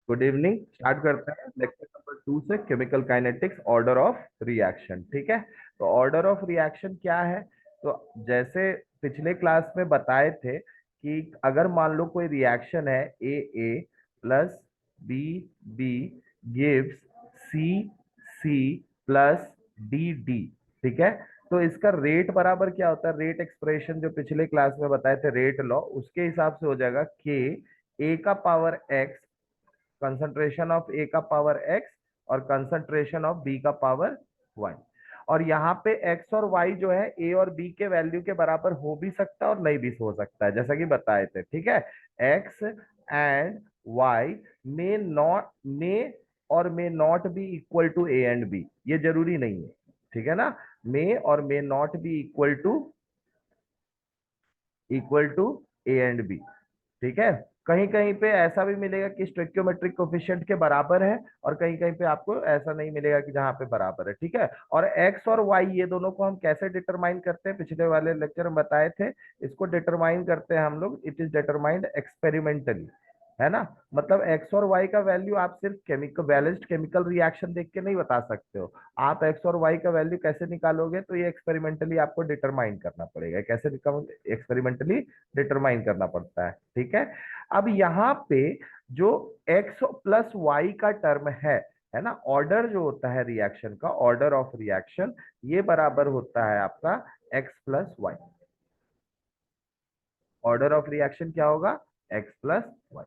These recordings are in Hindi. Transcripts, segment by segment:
Good evening. स्टार्ट करते हैं लेक्चर नंबर 2 से, chemical kinetics, order of reaction. ठीक है, तो ऑर्डर ऑफ रिएक्शन क्या है? तो जैसे पिछले क्लास में बताए थे कि अगर मान लो कोई रिएक्शन है, A plus B B gives C C plus D D. ठीक है, तो इसका रेट बराबर क्या होता है? रेट एक्सप्रेशन जो पिछले क्लास में बताए थे, रेट लॉ, उसके हिसाब से हो जाएगा के ए का पावर एक्स, कंसंट्रेशन ऑफ ए का पावर एक्स, और कंसंट्रेशन ऑफ बी का पावर वाई। और यहाँ पे एक्स और वाई जो है ए और बी के वैल्यू के बराबर हो भी सकता है और नहीं भी हो सकता है, जैसा कि बताए थे। ठीक है, x and y may not be equal to a and b, ये जरूरी नहीं है। ठीक है ना, मे और may not be equal to a and b. ठीक है, कहीं कहीं पे ऐसा भी मिलेगा कि स्टोइकियोमेट्रिक कोफिशिएंट के बराबर है, और कहीं कहीं पे आपको ऐसा नहीं मिलेगा कि जहां पे बराबर है। ठीक है, और एक्स और वाई ये दोनों को हम कैसे डिटरमाइन करते हैं, पिछले वाले लेक्चर में बताए थे। इसको डिटरमाइन करते हैं हम लोग, इट इज डिटरमाइंड एक्सपेरिमेंटली, है ना। मतलब एक्स और वाई का वैल्यू आप सिर्फ केमिकल बैलेंस्ड केमिकल रिएक्शन देख के नहीं बता सकते हो। आप एक्स और वाई का वैल्यू कैसे निकालोगे? तो ये एक्सपेरिमेंटली आपको डिटरमाइन करना पड़ेगा। कैसे एक्सपेरिमेंटली डिटरमाइन करना पड़ता है। ठीक है, अब यहाँ पे जो x प्लस वाई का टर्म है ना, ऑर्डर जो होता है रिएक्शन का, ऑर्डर ऑफ रिएक्शन, ये बराबर होता है आपका x plus y. Order of reaction क्या होगा? x plus y.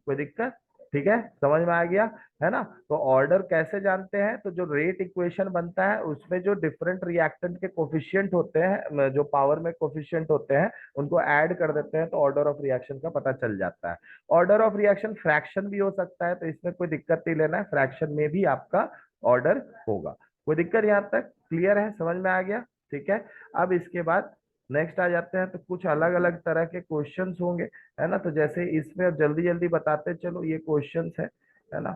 कोई दिक्कत? ठीक है, समझ में आ गया, है ना। तो ऑर्डर कैसे जानते हैं? तो जो रेट इक्वेशन बनता है उसमें जो डिफरेंट रिएक्टेंट के कोफिशिएंट होते हैं, जो पावर में कोफिशिएंट होते हैं, उनको ऐड कर देते हैं तो ऑर्डर ऑफ रिएक्शन का पता चल जाता है। ऑर्डर ऑफ रिएक्शन फ्रैक्शन भी हो सकता है, तो इसमें कोई दिक्कत नहीं लेना है, फ्रैक्शन में भी आपका ऑर्डर होगा। कोई दिक्कत यहाँ तक क्लियर है? समझ में आ गया? ठीक है, अब इसके बाद नेक्स्ट आ जाते हैं, तो कुछ अलग अलग तरह के क्वेश्चंस होंगे, है ना। तो जैसे इसमें अब जल्दी जल्दी बताते चलो, ये क्वेश्चंस है ना।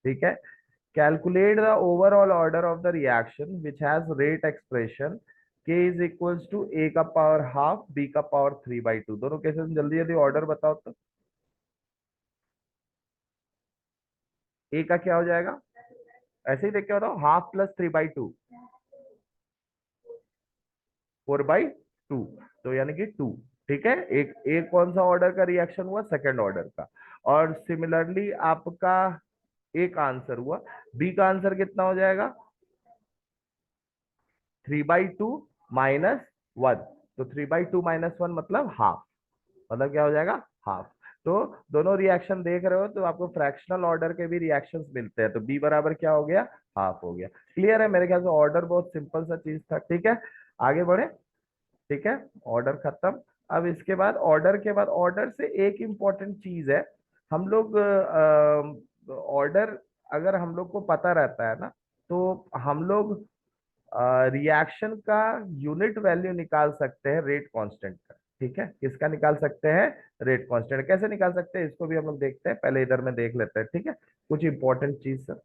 ठीक है, calculate the overall order of the reaction which has rate expression k is equals to a का पावर हाफ b का पावर 3/2। दोनों केसेस में जल्दी जल्दी ऑर्डर बताओ तो। a का क्या हो जाएगा? ऐसे ही देख के बताओ, हाफ प्लस 3/2, 4/2, तो यानी कि 2। ठीक है, एक कौन सा ऑर्डर का रिएक्शन हुआ? सेकंड ऑर्डर का। और सिमिलरली आपका ए का आंसर हुआ, बी का आंसर कितना हो जाएगा? 3/2 -1। तो 3/2 -1 मतलब हाफ, मतलब क्या हो जाएगा? हाफ। तो दोनों रिएक्शन देख रहे हो तो आपको फ्रैक्शनल ऑर्डर के भी रिएक्शंस मिलते हैं, तो बी बराबर क्या हो गया? हाफ हो गया। क्लियर है? मेरे ख्याल से ऑर्डर बहुत सिंपल सा चीज था। ठीक है, आगे बढ़े। ठीक है, ऑर्डर खत्म। अब इसके बाद ऑर्डर के बाद, ऑर्डर से एक इंपॉर्टेंट चीज है, हम लोग ऑर्डर अगर हम लोग को पता रहता है ना, तो हम लोग रिएक्शन का यूनिट वैल्यू निकाल सकते हैं रेट कांस्टेंट का। ठीक है, किसका निकाल सकते हैं? Rate constant. कैसे निकाल सकते हैं इसको भी हम लोग देखते हैं, पहले इधर में देख लेते हैं। ठीक है, कुछ इंपॉर्टेंट चीज sir.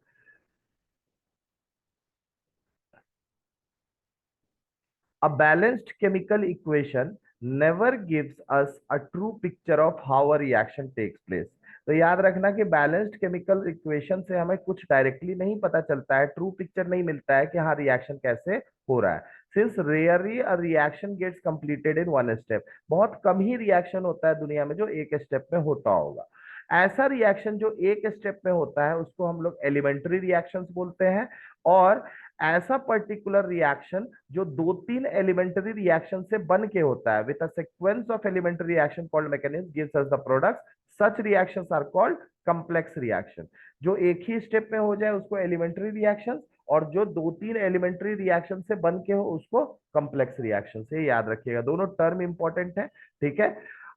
A balanced chemical equation never gives us a true picture of how a reaction takes place। तो याद रखना कि बैलेंस्ड केमिकल इक्वेशन से हमें कुछ डायरेक्टली नहीं पता चलता है, ट्रू पिक्चर नहीं मिलता है कि हाँ रिएक्शन कैसे हो रहा है। Since rarely a reaction gets completed in one step, बहुत कम ही रिएक्शन होता है दुनिया में जो एक स्टेप में होता होगा। ऐसा रिएक्शन जो एक स्टेप में होता है उसको हम लोग एलिमेंट्री रिएक्शंस बोलते हैं। और ऐसा पर्टिकुलर रिएक्शन जो दो तीन एलिमेंट्री रिएक्शन से बन के होता है, with a sequence of elementary reaction called mechanism gives us the product, such reactions are called complex reaction. जो एक ही स्टेप में हो जाए उसको एलिमेंट्री रिएक्शन, और जो दो तीन एलिमेंट्री रिएक्शन से बन के हो उसको कॉम्प्लेक्स रिएक्शन से। याद रखिएगा, दोनों टर्म इंपॉर्टेंट है। ठीक है,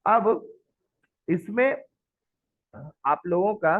अब इसमें आप लोगों का,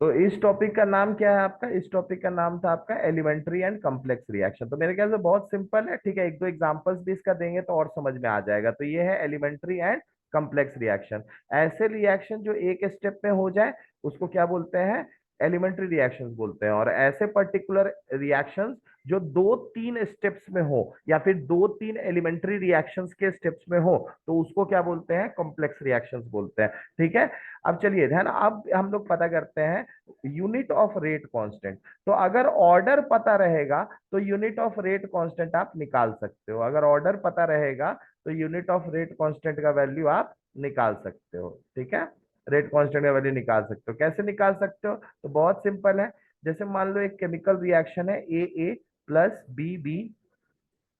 तो इस टॉपिक का नाम क्या है आपका? इस टॉपिक का नाम था आपका एलिमेंट्री एंड कॉम्प्लेक्स रिएक्शन। तो मेरे ख्याल से बहुत सिंपल है। ठीक है, एक दो एग्जांपल्स भी इसका देंगे तो और समझ में आ जाएगा। तो ये है एलिमेंट्री एंड कॉम्प्लेक्स रिएक्शन। ऐसे रिएक्शन जो एक स्टेप में हो जाए उसको क्या बोलते हैं? एलिमेंट्री रिएक्शंस बोलते हैं। और ऐसे पर्टिकुलर रिएक्शंस जो दो तीन स्टेप्स में हो या फिर दो तीन एलिमेंट्री रिएक्शंस के स्टेप्स में हो तो उसको क्या बोलते हैं, कॉम्प्लेक्स रिएक्शंस बोलते हैं। ठीक है, अब चलिए ध्यान, अब हम लोग पता करते हैं यूनिट ऑफ रेट कांस्टेंट। तो अगर ऑर्डर पता रहेगा तो यूनिट ऑफ रेट कांस्टेंट आप निकाल सकते हो। अगर ऑर्डर पता रहेगा तो यूनिट ऑफ रेट कांस्टेंट का वैल्यू आप निकाल सकते हो। ठीक है, रेट कांस्टेंट का वैल्यू निकाल सकते हो। कैसे निकाल सकते हो, तो बहुत सिंपल है। जैसे मान लो एक केमिकल रिएक्शन है, A plus B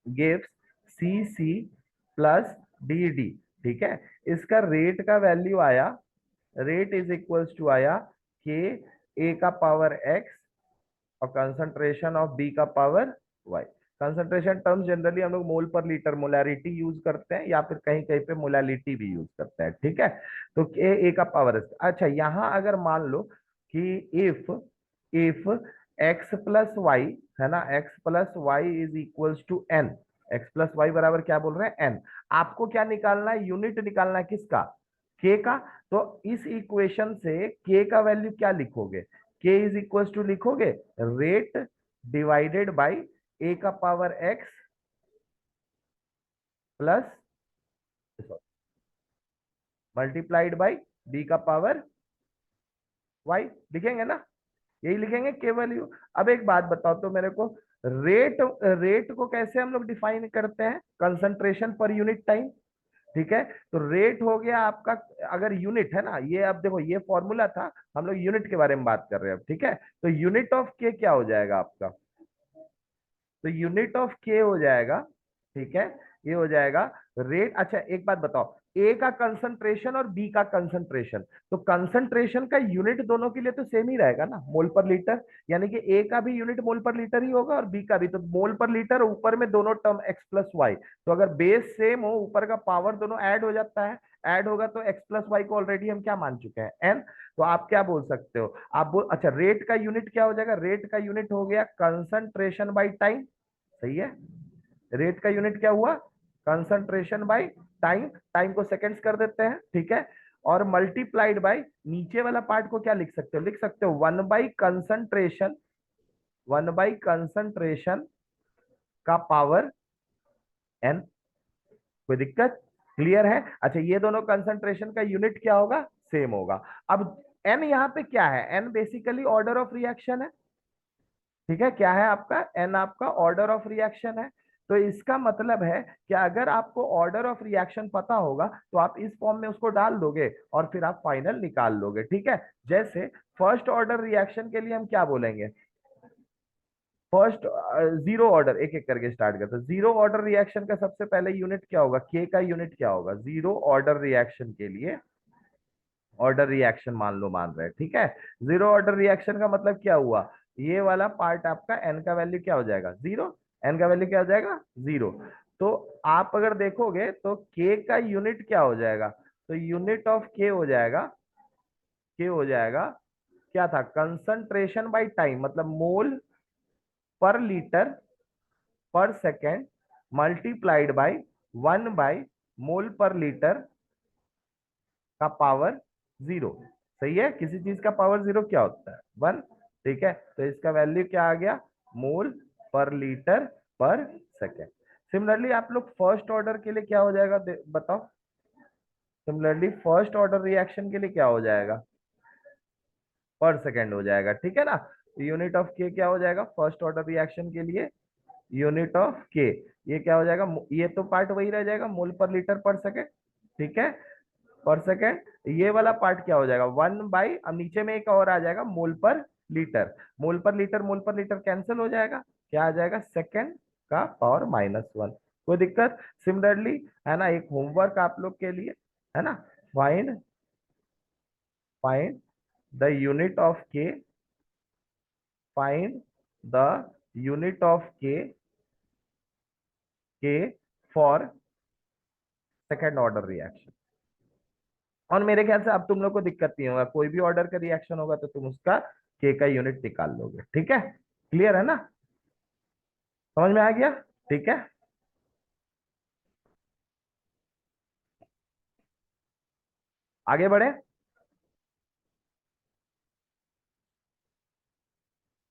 gives C plus D. ठीक है, इसका रेट का वैल्यू आया, रेट इज इक्वल्स टू आया के ए का पावर एक्स और कंसंट्रेशन ऑफ बी का power y. Concentration terms generally हम लोग मोल पर लीटर मोलैरिटी यूज करते हैं या फिर कहीं कहीं पे मोलैलिटी भी यूज करते हैं। ठीक है, तो ए का पावर, अच्छा यहां अगर मान लो कि if if x plus y है ना, x plus y is equals to n, x plus y बराबर क्या बोल रहे हैं, एन। आपको क्या निकालना है, यूनिट निकालना है, किसका, के का। तो इस इक्वेशन से के का वैल्यू क्या लिखोगे, के इज इक्वल टू लिखोगे रेट डिवाइडेड बाई ए का power x plus multiplied by b का पावर वाई, लिखेंगे ना, यही लिखेंगे के वैल्यू। अब एक बात बताओ तो मेरे को, रेट रेट को कैसे हम लोग डिफाइन करते हैं, कंसंट्रेशन पर यूनिट टाइम। ठीक है, तो रेट हो गया आपका, अगर यूनिट है ना, ये अब देखो ये फॉर्मूला था, हम लोग यूनिट के बारे में बात कर रहे हैं अब। ठीक है, तो यूनिट ऑफ के क्या हो जाएगा आपका, तो यूनिट ऑफ के हो जाएगा, ठीक है, ये हो जाएगा रेट। अच्छा एक बात बताओ, ए का कंसंट्रेशन और बी का कंसंट्रेशन, तो कंसंट्रेशन का यूनिट दोनों के लिए तो सेम ही रहेगा ना, मोल पर लीटर। यानी कि ए का भी यूनिट मोल पर लीटर ही होगा और बी का भी, तो मोल पर लीटर, ऊपर में दोनों टर्म एक्स प्लस वाई। तो अगर बेस सेम हो, ऊपर का पावर दोनों ऐड हो जाता है, ऐड होगा तो एक्स प्लस वाई को ऑलरेडी हम क्या मान चुके हैं, एन। तो आप क्या बोल सकते हो, आप बोल, अच्छा रेट का यूनिट क्या हो जाएगा, रेट का यूनिट हो गया कंसंट्रेशन बाई टाइम। सही है, रेट का यूनिट क्या हुआ, कंसंट्रेशन बाय टाइम, टाइम को सेकंड्स कर देते हैं। ठीक है, और मल्टीप्लाइड बाय नीचे वाला पार्ट को क्या लिख सकते हो, लिख सकते हो one by concentration, one by concentration का पावर एन। कोई दिक्कत, क्लियर है। अच्छा ये दोनों कंसंट्रेशन का यूनिट क्या होगा, सेम होगा। अब एन यहाँ पे क्या है, n basically order of reaction है। ठीक है, क्या है आपका, एन आपका ऑर्डर ऑफ रिएक्शन है। तो इसका मतलब है कि अगर आपको ऑर्डर ऑफ रिएक्शन पता होगा तो आप इस फॉर्म में उसको डाल दोगे और फिर आप फाइनल निकाल लोगे। ठीक है, जैसे फर्स्ट ऑर्डर रिएक्शन के लिए हम क्या बोलेंगे, फर्स्ट जीरो ऑर्डर, एक एक करके स्टार्ट करते हैं। जीरो ऑर्डर रिएक्शन का सबसे पहले यूनिट क्या होगा, के का यूनिट क्या होगा, जीरो ऑर्डर रिएक्शन के लिए, ऑर्डर रिएक्शन मान लो मान रहे हैं। ठीक है, जीरो ऑर्डर रिएक्शन का मतलब क्या हुआ, ये वाला पार्ट आपका एन का वैल्यू क्या हो जाएगा, जीरो, एन का वैल्यू क्या हो जाएगा, जीरो। तो आप अगर देखोगे तो के का यूनिट क्या हो जाएगा, तो यूनिट ऑफ के हो जाएगा, के हो जाएगा क्या था, कंसंट्रेशन बाय टाइम, मतलब मोल पर लीटर पर second multiplied by one by mole पर लीटर का पावर जीरो। सही है, किसी चीज का पावर जीरो क्या होता है, वन। ठीक है, तो इसका वैल्यू क्या आ गया, मोल पर लीटर पर सेकेंड। सिमिलरली आप लोग फर्स्ट ऑर्डर के लिए क्या हो जाएगा, बताओ, सिमिलरली फर्स्ट ऑर्डर रिएक्शन के लिए क्या हो जाएगा, पर सेकेंड हो जाएगा। ठीक है ना, यूनिट ऑफ के क्या हो जाएगा फर्स्ट ऑर्डर रिएक्शन के लिए, यूनिट ऑफ के, ये क्या हो जाएगा, ये तो पार्ट वही रह जाएगा, मोल पर लीटर पर सेकेंड। ठीक है, पर सेकेंड, ये वाला पार्ट क्या हो जाएगा, वन बाई, अब नीचे में एक और आ जाएगा मोल पर लीटर, मोल पर लीटर, मोल पर लीटर कैंसिल हो जाएगा, क्या आ जाएगा, सेकेंड का पावर माइनस वन। कोई दिक्कत। सिमिलरली है ना, एक होमवर्क आप लोग के लिए है ना, find find the unit of के, फाइंड द यूनिट ऑफ के फॉर सेकेंड ऑर्डर रिएक्शन। और मेरे ख्याल से अब तुम लोग को दिक्कत नहीं होगा, कोई भी ऑर्डर का रिएक्शन होगा तो तुम उसका के का यूनिट निकाल लोगे। ठीक है, क्लियर है ना, समझ में आ गया। ठीक है, आगे बढ़े।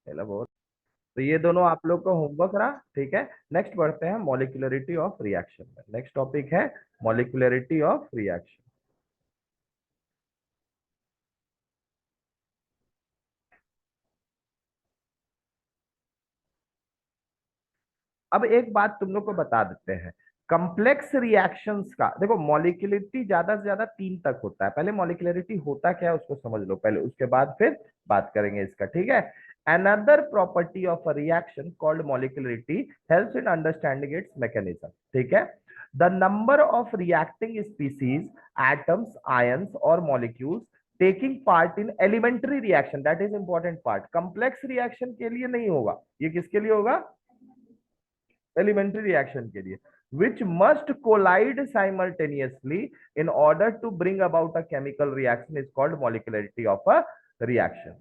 चलो बहुत। तो ये दोनों आप लोग का होमवर्क रहा, ठीक है। नेक्स्ट बढ़ते हैं मॉलिक्यूलरिटी ऑफ रिएक्शन में। नेक्स्ट टॉपिक है मॉलिक्यूलरिटी ऑफ रिएक्शन। अब एक बात तुम लोग को बता देते हैं, कॉम्प्लेक्स रिएक्शंस का देखो मॉलिक्यूलरिटी ज्यादा से ज्यादा तीन तक होता है। पहले मॉलिक्यूलरिटी होता क्या है उसको समझ लो पहले, उसके बाद फिर बात करेंगे इसका, ठीक है। Another property of a reaction called molecularity helps in understanding its mechanism, ठीक है। The number of reacting species, atoms, ions और molecules taking part in elementary reaction, that is important part. Complex reaction के लिए नहीं होगा, ये किसके लिए होगा? एलिमेंट्री रिएक्शन के लिए, which must collide simultaneously in order to bring about a chemical reaction is called molecularity of a reaction.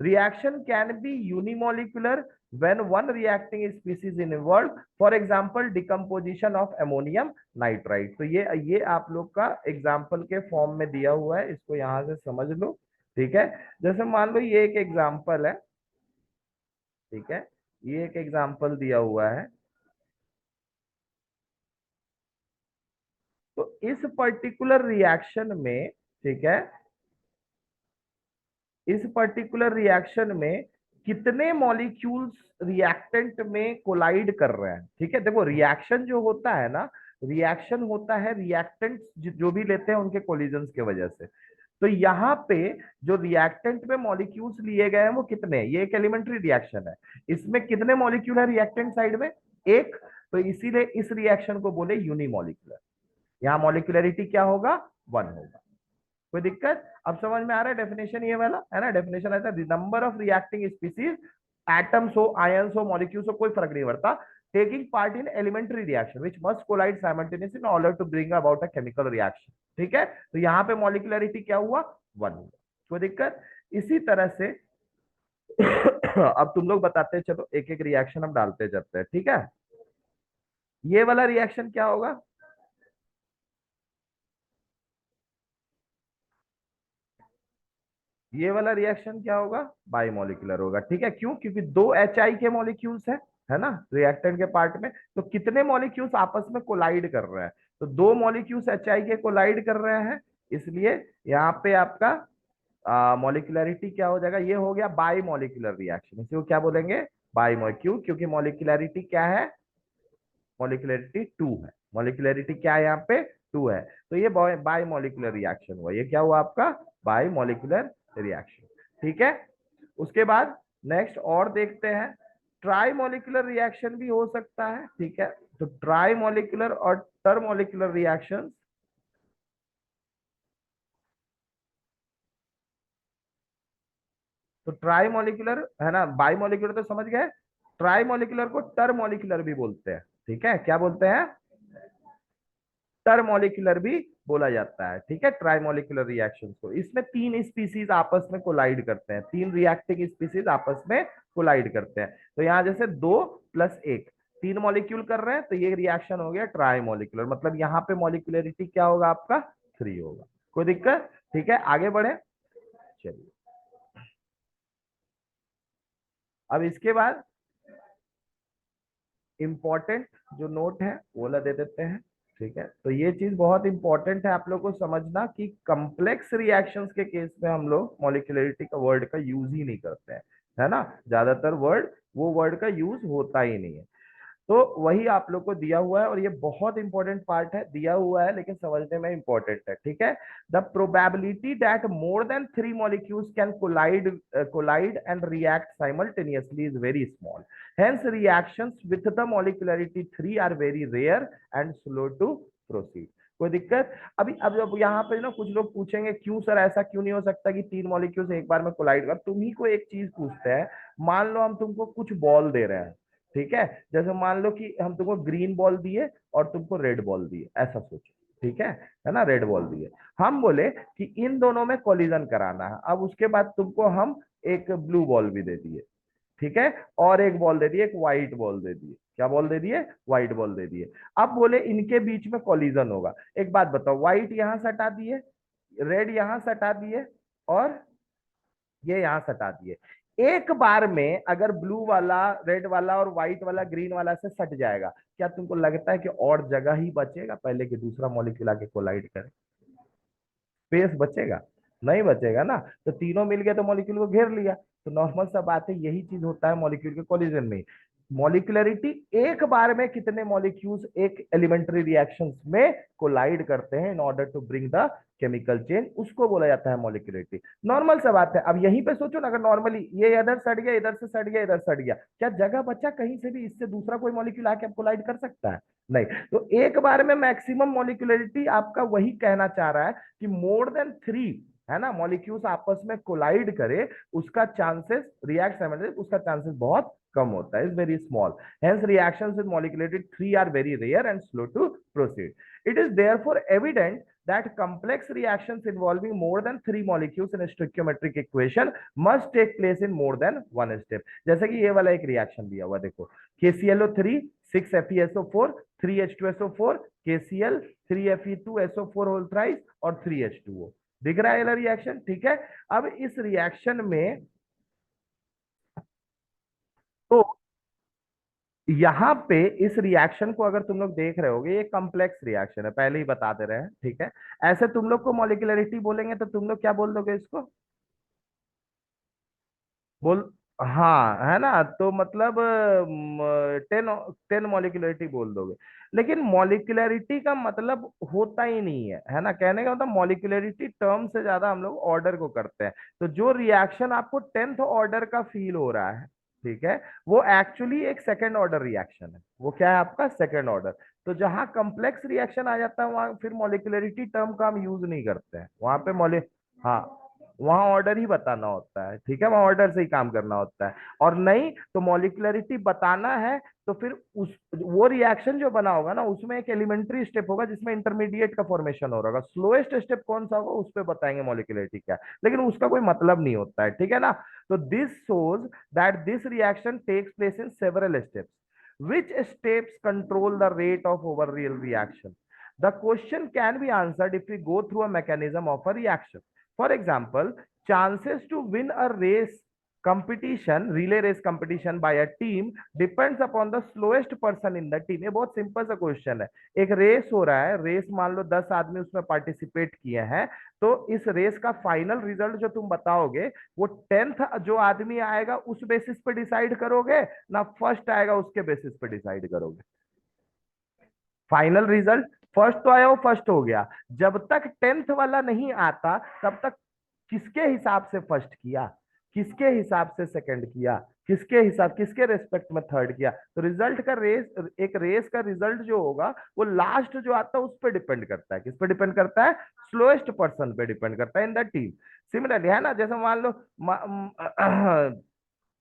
Reaction can be unimolecular when one reacting species is involved, for example decomposition of ammonium nitrite। तो ये आप लोग का एग्जाम्पल के फॉर्म में दिया हुआ है, इसको यहां से समझ लो, ठीक है। जैसे मान लो ये एक एग्जाम्पल है, ठीक है, ये एक एग्जाम्पल दिया हुआ है। तो इस पर्टिकुलर रिएक्शन में, ठीक है, इस पर्टिकुलर रिएक्शन में कितने मॉलिक्यूल्स रिएक्टेंट में कोलाइड कर रहे हैं, ठीक है। देखो रिएक्शन जो होता है ना, रिएक्शन होता है रिएक्टेंट्स जो भी लेते हैं उनके कोलिजन्स की वजह से। तो यहाँ पे जो रिएक्टेंट में मॉलिक्यूल्स लिए गए हैं वो कितने हैं? ये एक एलिमेंट्री रिएक्शन है, इसमें कितने मॉलिक्यूल है रिएक्टेंट साइड में? एक। तो इसीलिए इस रिएक्शन को बोले यूनिमॉलिक्यूलर। यहाँ मॉलिक्यूलरिटी क्या होगा? वन होगा। कोई दिक्कत? अब समझ में आ रहा है डेफिनेशन ये वाला है ना? डेफिनेशन ऐसा, number of reacting species, atoms हो, आयंस हो, मॉलिक्यूल्स हो, कोई फर्क नहीं पड़ता, taking part in elementary reaction which must collide simultaneously in order to bring about a chemical reaction, ठीक है। तो यहाँ पे मॉलिक्यूलरिटी क्या हुआ? वन हुआ। कोई दिक्कत? इसी तरह से अब तुम लोग बताते हैं, चलो एक एक रिएक्शन हम डालते जाते हैं, ठीक है। ये वाला रिएक्शन क्या होगा? ये वाला रिएक्शन क्या होगा? बाइमोलिकुलर होगा, ठीक है। क्यों? क्योंकि दो HI के मॉलिक्यूल्स है ना रिएक्टेंट के पार्ट में। तो कितने मॉलिक्यूल्स आपस में कोलाइड कर रहे हैं? तो दो मॉलिक्यूल्स HI के कोलाइड कर रहे हैं, इसलिए यहाँ पे आपका मॉलिक्यूलरिटी क्या हो जाएगा? ये हो गया बाइमोलिकुलर रिएक्शन। इसी को क्या बोलेंगे? बाइमोलिक्यूल। क्योंकि मॉलिक्यूलरिटी क्या है? मॉलिक्यूलरिटी टू है। मॉलिक्यूलरिटी क्या है यहाँ पे? टू है। तो ये बाइमोलिकुलर रिएक्शन हुआ। ये क्या हुआ आपका? बाइमोलिकुलर रिएक्शन, ठीक है। उसके बाद नेक्स्ट और देखते हैं, ट्राई मॉलिक्यूलर रिएक्शन भी हो सकता है, ठीक है। तो ट्राई मॉलिक्यूलर और टर मॉलिक्यूलर रिएक्शन, तो ट्राई मॉलिक्यूलर है ना, बाई मॉलिक्यूलर तो समझ गए, ट्राई मॉलिक्यूलर को टर मॉलिक्यूलर भी बोलते हैं, ठीक है। क्या बोलते हैं? टर मॉलिक्यूलर भी बोला जाता है, ठीक है, ट्राई मॉलिक्यूलर रिएक्शन को। इसमें तीन स्पीसीज आपस में कोलाइड करते हैं, तीन रिएक्टिंग स्पीसीज आपस में कोलाइड करते हैं। तो यहाँ जैसे दो प्लस एक, तीन मॉलिक्यूल कर रहे हैं, तो ये रिएक्शन हो गया ट्राई मॉलिक्यूलर। मतलब यहाँ पे मॉलिक्यूलरिटी क्या होगा आपका? थ्री होगा। कोई दिक्कत? ठीक है, आगे बढ़े। चलिए, अब इसके बाद इंपॉर्टेंट जो नोट है वो ला दे देते हैं, ठीक है। तो ये चीज बहुत इंपॉर्टेंट है आप लोग को समझना कि कॉम्प्लेक्स रिएक्शंस के केस में हम लोग मॉलिक्यूलरिटी का वर्ड का यूज ही नहीं करते हैं, है ना। ज्यादातर वर्ड, वो वर्ड का यूज होता ही नहीं है। तो वही आप लोग को दिया हुआ है, और ये बहुत इंपॉर्टेंट पार्ट है, दिया हुआ है लेकिन समझने में इंपॉर्टेंट है, ठीक है। The probability that more than three molecules can collide and react simultaneously is very small, hence reactions with the molecularity three are very rare and slow to proceed. कोई दिक्कत? अभी अब जब यहाँ पे ना कुछ लोग पूछेंगे क्यों सर ऐसा क्यों नहीं हो सकता कि तीन मॉलिक्यूल्स एक बार में कोलाइड कर। तुम ही को एक चीज पूछते हैं, मान लो हम तुमको कुछ बॉल दे रहे हैं, ठीक है। जैसे मान लो कि हम तुमको ग्रीन बॉल दिए और तुमको रेड बॉल दिए, ऐसा सोचो, ठीक है ना। रेड बॉल दिए, हम बोले कि इन दोनों में कोलिजन कराना है। अब उसके बाद तुमको हम एक ब्लू बॉल भी दे दिए, ठीक है, और एक बॉल दे दिए, एक व्हाइट बॉल दे दिए। क्या बॉल दे दिए? व्हाइट बॉल दे दिए। अब बोले इनके बीच में कोलिजन होगा। एक बात बताओ, व्हाइट यहां से हटा दिए, रेड यहां से हटा दिए, और ये यहां से हटा दिए, एक बार में अगर ब्लू वाला, रेड वाला और व्हाइट वाला ग्रीन वाला से सट जाएगा, क्या तुमको लगता है कि और जगह ही बचेगा पहले कि दूसरा मॉलिक्यूल आके कोलाइड करे? स्पेस बचेगा? नहीं बचेगा ना। तो तीनों मिल गए तो मॉलिक्यूल को घेर लिया। तो नॉर्मल सा बात है, यही चीज होता है मॉलिक्यूल के कोलिजन में। मॉलिक्युलरिटी, एक बार में कितने मॉलिक्यूल्स एक एलिमेंट्री रिएक्शंस में कोलाइड करते हैं in order to bring the chemical change, उसको बोला जाता है मॉलिक्युलरिटी। नॉर्मल सा बात है। अब यहीं पे सोचो ना, अगर नॉर्मली ये इधर सड़ गया, इधर से सड़ गया, इधर सड़ गया, क्या जगह बचा कहीं से भी इससे दूसरा कोई मॉलिक्यूल आके कोलाइड कर सकता है? नहीं। तो एक बार में मैक्सिमम मॉलिक्युलरिटी आपका वही कहना चाह रहा है कि मोर देन 3, है ना, मॉलिक्यूल्स आपस में कोलाइड करे, उसका चांसेस रिएक्ट, उसका चांसेस बहुत कम होता है, is very small. Hence reactions with molecularity 3 are very rare and slow to proceed. It is therefore evident that complex reactions involving more than 3 molecules in a stoichiometric equation must take place in more than one step. जैसे कि ये वाला एक रिएक्शन दिया हुआ देखो, KClO3 6FeSO4 3H2SO4 KCl 3Fe2SO4 whole thrice और 3H2O। दिख रहा है ये रिएक्शन? ठीक है। अब इस रिएक्शन में तो यहाँ पे इस रिएक्शन को अगर तुम लोग देख रहे होगे, ये कॉम्प्लेक्स रिएक्शन है, पहले ही बता दे रहे हैं, ठीक है। ऐसे तुम लोग को मॉलिक्युलरिटी बोलेंगे तो तुम लोग क्या बोल दोगे इसको? बोल, हाँ है ना, तो मतलब 10 10 मॉलिक्युलरिटी बोल दोगे। लेकिन मॉलिक्युलरिटी का मतलब होता ही नहीं है ना, कहने का मतलब मॉलिक्युलरिटी टर्म से ज्यादा हम लोग ऑर्डर को करते हैं। तो जो रिएक्शन आपको 10th ऑर्डर का फील हो रहा है, ठीक है, वो एक्चुअली एक सेकेंड ऑर्डर रिएक्शन है। वो क्या है आपका? Second order. तो जहां कॉम्प्लेक्स रिएक्शन आ जाता है वहां फिर मॉलिक्युलरिटी टर्म का हम यूज नहीं करते हैं, वहां पे हाँ, वहां ऑर्डर ही बताना होता है, ठीक है, वहां ऑर्डर से ही काम करना होता है। और नहीं तो मॉलिक्युलरिटी बताना है तो फिर उस वो रिएक्शन जो बना होगा ना, उसमें एक एलिमेंट्री स्टेप होगा जिसमें इंटरमीडिएट का फॉर्मेशन हो रहा होगा। स्लोएस्ट स्टेप कौन सा होगा उस पर बताएंगे मॉलिक्युलरिटी क्या है, लेकिन उसका कोई मतलब नहीं होता है, ठीक है ना। तो this shows that this reaction takes place in several steps. which steps control the rate of overall reaction? The question can be answered if we go through a mechanism of a reaction. For example, chances to win a race competition, relay race competition by a team depends upon the slowest person in the team. ये बहुत सिंपल सा क्वेश्चन है। एक रेस हो रहा है, रेस मान लो 10 आदमी उसमें पार्टिसिपेट किए हैं, तो इस रेस का फाइनल रिजल्ट जो तुम बताओगे वो 10th जो आदमी आएगा उस बेसिस पे डिसाइड करोगे ना फर्स्ट आएगा उसके बेसिस पे डिसाइड करोगे? फाइनल रिजल्ट फर्स्ट तो आया, वो फर्स्ट हो गया। जब तक 10th वाला नहीं आता तब तक किसके हिसाब से फर्स्ट किया, किसके हिसाब से सेकंड किया, किसके हिसाब, किसके रेस्पेक्ट में थर्ड किया? तो रिजल्ट का रेस, एक रेस का रिजल्ट जो होगा वो लास्ट जो आता है उस पर डिपेंड करता है। किस पे डिपेंड करता है? स्लोएस्ट पर्सन पे डिपेंड करता है इन द टीम। सिमिलरली है ना, जैसे मान लो